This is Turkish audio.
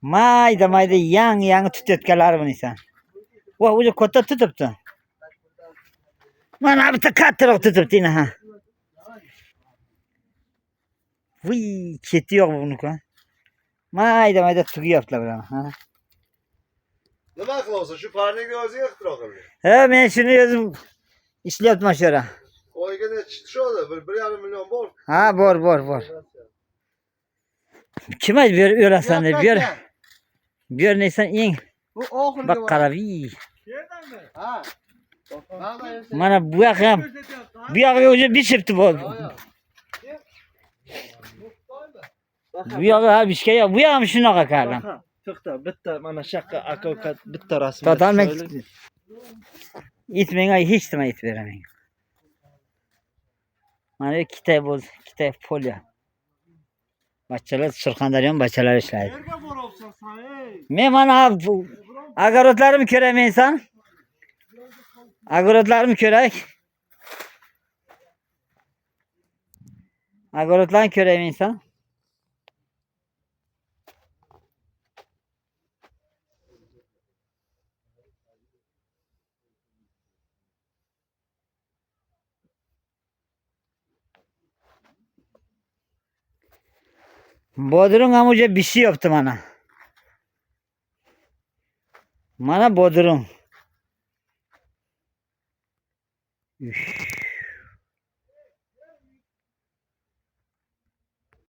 Mayda mayda yangi tutayotganlar buni esa. Va o'zi katta tutibdi. Mana bitta kattaroq tutibdi ha. Vuy, keti yo'q buniki. Mayda tugyaptilar bular. Ha. Nima qilasan? Shu parniga o'zing ixtiro qilding. Ha, men shuni o'zim ishlayapman shu yerda. Oyga necha tushadi? 1,5 million bor. Ha, bor. Kim aytib o'rasan deb ber neysan eng. Bu oxirgi Bak qaravi. Ha. Mana bu yoq ham. Bu yog'iga o'zi bishibdi bu. Bu yog'i ha bishga yo'q. Bu ham shunaqa qardim. To'xta, bitta mana shaqqa aka bitta rasm. Totalmek it menga hech nima aytib beraman. Mana ikkita bo'ldi, ikkita folya. Bachchalar Surxondaryo bachchalar ishlaydi. Yerga boribsan sen, ey. Men mana огородlarimni ko'ramaysan? Огородlarimni ko'rak. Огородlarni ko'ramaysan? Bodrum ham o'sha bishyapti mana. Mana bodrum.